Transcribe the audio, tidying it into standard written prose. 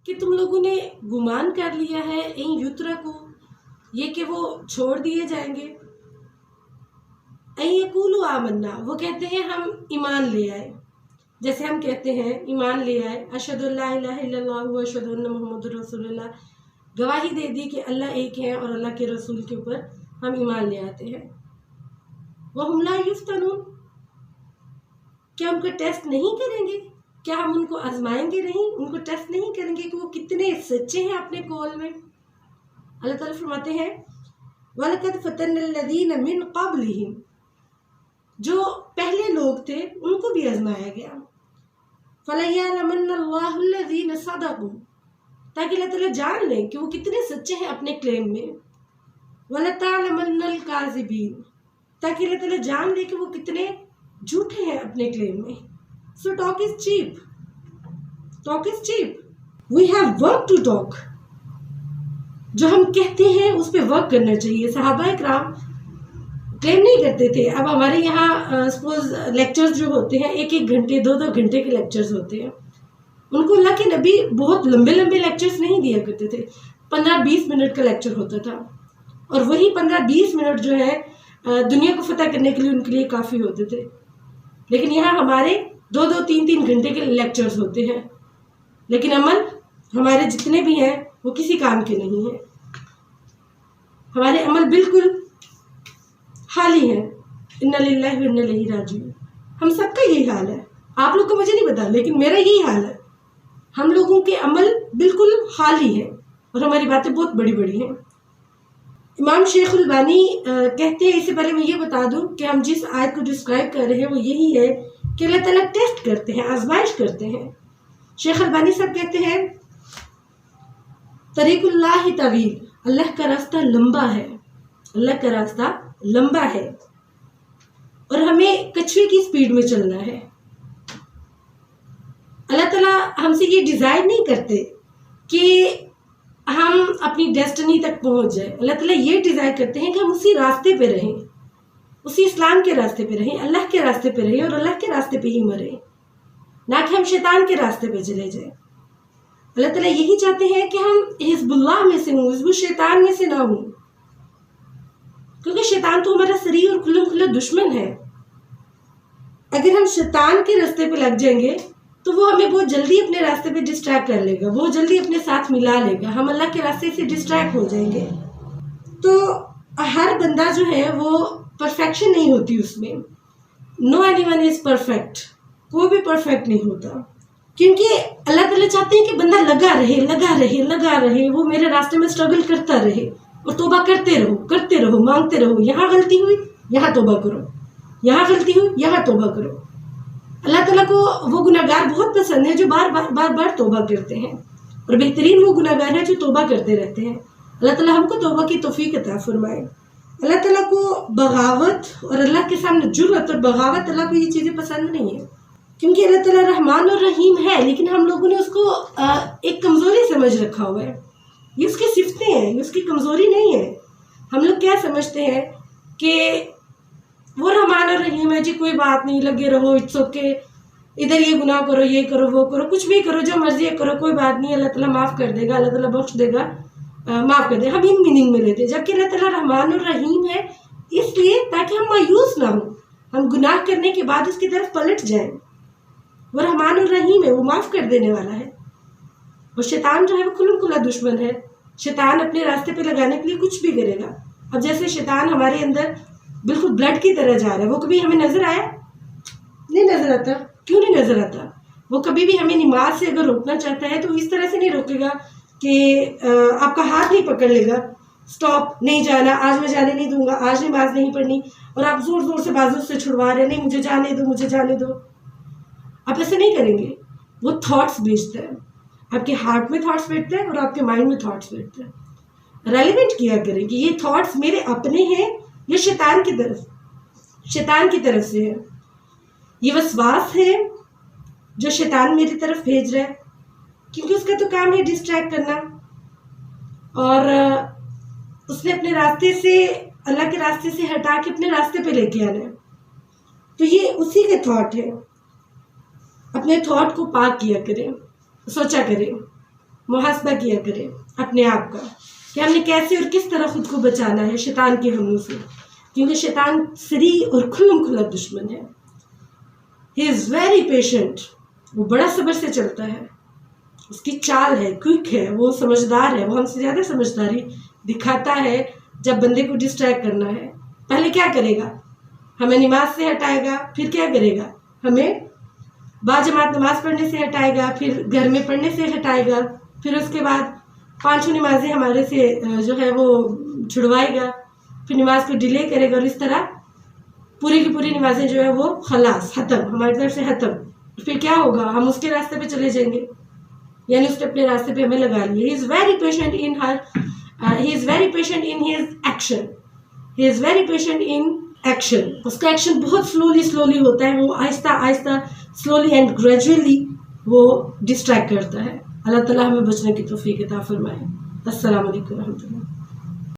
کہ تم لوگوں نے گمان کر لیا ہے ان یترکو، یہ کہ وہ چھوڑ دیے جائیں گے، این یقولوا آمنا، وہ کہتے ہیں ہم ایمان لے آئے، جیسے ہم کہتے ہیں ایمان لے آئے، اشہد ان لا الہ الا اللہ و اشہد ان محمد رسول اللہ، گواہی دے دی کہ اللہ ایک ہے اور اللہ کے رسول کے اوپر ہم ایمان لے آتے ہیں، وہم لا یفتنون، کیا ان کو ٹیسٹ نہیں کریں گے؟ کیا ہم ان کو آزمائیں گے نہیں؟ ان کو ٹیسٹ نہیں کریں گے کہ وہ کتنے سچے ہیں اپنے قول میں؟ اللہ تعالیٰ فرماتے ہیں وَلَقَدْ فَتَنَّا الَّذِينَ مِن قَبْلِهِمْ، جو پہلے لوگ تھے ان کو بھی آزمایا گیا، فَلَيَعْلَمَنَّ اللَّهُ الَّذِينَ صَدَقُوا، تاکہ اللہ تعالیٰ جان لیں کہ وہ کتنے سچے ہیں اپنے کلیم میں، وَلَتَعْلَمَنَّ الْكَاذِبِينَ، تاکہ اللہ تعالیٰ جان لے کہ وہ کتنے جھوٹے ہیں اپنے کلیم میں۔ So talk is cheap. Talk is cheap. We have work to talk. جو ہم کہتے ہیں اس پہ ورک کرنا چاہیے۔ صحابہ اکرام کلیم نہیں کرتے تھے۔ اب ہمارے یہاں سپوز لیکچرز جو ہوتے ہیں 1-1 گھنٹے 2-2 گھنٹے کے لیکچرز ہوتے ہیں، ان کو اللہ کے نبی بہت لمبے لمبے لیکچرز نہیں دیا کرتے تھے، 15-20 منٹ کا لیکچر ہوتا تھا، اور وہی 15-20 منٹ جو ہے دنیا کو فتح کرنے کے لیے ان کے لیے کافی ہوتے تھے۔ لیکن یہاں ہمارے 2-2 3-3 گھنٹے کے لیکچرز ہوتے ہیں، لیکن عمل ہمارے جتنے بھی ہیں وہ کسی کام کے نہیں ہیں، ہمارے عمل بالکل خالی ہیں۔ اِنَّ لِلَّهِ وَإِنَّا إِلَيْهِ راجعون، ہم سب کا یہی حال ہے، آپ لوگ کو مجھے نہیں پتا لیکن میرا یہی حال ہے، ہم لوگوں کے عمل بالکل خالی ہے اور ہماری باتیں بہت بڑی بڑی ہیں۔ امام شیخ البانی کہتے ہیں، اس سے پہلے میں یہ بتا دوں کہ ہم جس آیت کو ڈسکرائب کر رہے ہیں وہ یہی ہے کہ اللہ تعالیٰ ٹیسٹ کرتے ہیں، آزمائش کرتے ہیں۔ شیخ البانی صاحب کہتے ہیں طریق اللہ طویل، اللہ کا راستہ لمبا ہے، اللہ کا راستہ لمبا ہے اور ہمیں کچھوے کی سپیڈ میں چلنا ہے۔ اللہ تعالیٰ ہم سے یہ ڈیزائر نہیں کرتے کہ ہم اپنی ڈیسٹنی تک پہنچ جائیں، اللہ تعالیٰ یہ ڈیزائر کرتے ہیں کہ ہم اسی راستے پہ رہیں، اسی اسلام کے راستے پہ رہیں، اللہ کے راستے پہ رہیں اور اللہ کے راستے پہ ہی مریں، نہ کہ ہم شیطان کے راستے پہ چلے جائیں۔ اللہ تعالیٰ یہی چاہتے ہیں کہ ہم حزب اللہ میں سے ہوں، حزب الشیطان میں سے نہ ہوں، کیونکہ شیطان تو ہمارا صریح اور کھلم کھلا دشمن ہے۔ اگر ہم شیطان کے راستے پہ لگ جائیں گے تو وہ ہمیں بہت جلدی اپنے راستے پہ ڈسٹریکٹ کر لے گا، بہت جلدی اپنے ساتھ ملا لے گا، ہم اللہ کے راستے سے ڈسٹریکٹ ہو جائیں گے۔ تو ہر بندہ جو ہے وہ پرفیکشن نہیں ہوتی اس میں، know any one is perfect, کوئی بھی پرفیکٹ نہیں ہوتا، کیونکہ اللہ تعالیٰ چاہتے ہیں کہ بندہ لگا رہے لگا رہے لگا رہے، وہ میرے راستے میں اسٹرگل کرتا رہے اور توبہ کرتے رہو مانگتے رہو، یہاں غلطی ہوئی یہاں توبہ کرو، یہاں غلطی ہوئی یہاں توبہ کرو۔ اللہ تعالیٰ کو وہ گناہگار بہت پسند ہے جو بار بار توبہ کرتے ہیں، اور بہترین وہ گناہگار ہیں جو توبہ کرتے رہتے ہیں۔ اللہ تعالیٰ ہم کو توبہ کی توفیق عطا فرمائے۔ اللہ تعالیٰ کو بغاوت اور اللہ کے سامنے جرأت اور بغاوت، اللہ کو یہ چیزیں پسند نہیں ہیں، کیونکہ اللہ تعالیٰ رحمان اور رحیم ہے، لیکن ہم لوگوں نے اس کو ایک کمزوری سمجھ رکھا ہوا ہے۔ یہ اس کی صفتیں ہیں، یہ اس کی کمزوری نہیں ہے۔ ہم لوگ کیا سمجھتے ہیں کہ وہ رحمان اور رحیم ہے، جی کوئی بات نہیں، لگے رہو، اٹس اوکے، ادھر یہ گناہ کرو، یہ کرو، وہ کرو، کچھ بھی کرو، جو مرضی کرو، کوئی بات نہیں، اللہ تعالیٰ معاف کر دے گا، اللہ تعالیٰ بخش دے گا، معاف کر دے گا۔ ہم ان میننگ میں لیتے ہیں، جبکہ اللہ تعالیٰ رحمان اور رحیم ہے اس لیے تاکہ ہم مایوس نہ ہوں، ہم گناہ کرنے کے بعد اس کی طرف پلٹ جائیں۔ وہ رحمان اور رحیم ہے، وہ معاف کر دینے والا ہے۔ اور شیطان جو ہے وہ کھلم کھلا دشمن ہے، شیطان اپنے راستے پہ لگانے کے لیے کچھ بھی کرے گا۔ اب جیسے شیطان ہمارے اندر بالکل بلڈ کی طرح جا رہا ہے، وہ کبھی ہمیں نظر آیا؟ نہیں نظر آتا۔ کیوں نہیں نظر آتا؟ وہ کبھی بھی ہمیں نماز سے اگر روکنا چاہتا ہے تو اس طرح سے نہیں روکے گا کہ آپ کا ہاتھ نہیں پکڑ لے گا، سٹاپ، نہیں جانا، آج میں جانے نہیں دوں گا، آج نماز نہیں پڑھنی، اور آپ زور زور سے بازو سے چھڑوا رہے ہیں، نہیں مجھے جانے دو، مجھے جانے دو۔ آپ ایسے نہیں کریں گے۔ وہ تھاٹس بھیجتا ہے، آپ کے ہارٹ میں تھاٹس بیٹھتا ہے اور آپ کے مائنڈ میں تھاٹس بیٹھتا ہے۔ ریلیونٹ کیا کریں کہ یہ تھاٹس میرے اپنے ہیں یا شیطان کی طرف سے ہے۔ یہ وسواس ہے جو شیطان میری طرف بھیج رہا ہے، کیونکہ اس کا تو کام ہے ڈسٹریکٹ کرنا، اور اس نے اپنے راستے سے، اللہ کے راستے سے ہٹا کے اپنے راستے پہ لے کے آنا ہے۔ تو یہ اسی کے تھاٹ ہے۔ اپنے تھاٹ کو پاک کیا کریں، سوچا کریں، محاسبہ کیا کریں اپنے آپ کا کہ ہم نے کیسے اور کس طرح خود کو بچانا ہے شیطان کے حملوں سے، کیونکہ شیطان صریح اور کھلم کھلا دشمن ہے. ہی از ویری پیشنٹ، وہ بڑا صبر سے چلتا ہے، اس کی چال ہے، کوئک ہے، وہ سمجھدار ہے، وہ ہم سے زیادہ سمجھداری دکھاتا ہے. جب بندے کو ڈسٹریکٹ کرنا ہے پہلے کیا کرے گا؟ ہمیں نماز سے ہٹائے گا، پھر کیا کرے گا؟ ہمیں باجماعت نماز پڑھنے سے ہٹائے گا، پھر گھر میں پڑھنے سے ہٹائے گا، پھر اس کے بعد 5 نمازیں ہمارے سے جو ہے وہ چھڑوائے گا، پھر نماز کو ڈیلے کرے گا، اور اس طرح پوری کی پوری نمازیں جو ہے وہ خلاص ختم، ہماری طرف سے ختم. پھر کیا ہوگا؟ ہم اس کے راستے پہ چلے جائیں گے، یعنی اس نے اپنے راستے پہ ہمیں لگا لیا. He is very patient in her he is very patient in his action. He is very patient in action. اس کا ایکشن بہت سلولی ہوتا ہے، وہ آہستہ آہستہ سلولی اینڈ گریجولی وہ ڈسٹریکٹ کرتا ہے. اللہ تعالیٰ ہمیں بچنے کی توفیق عطا فرمائے. السلام علیکم و رحمۃ اللہ.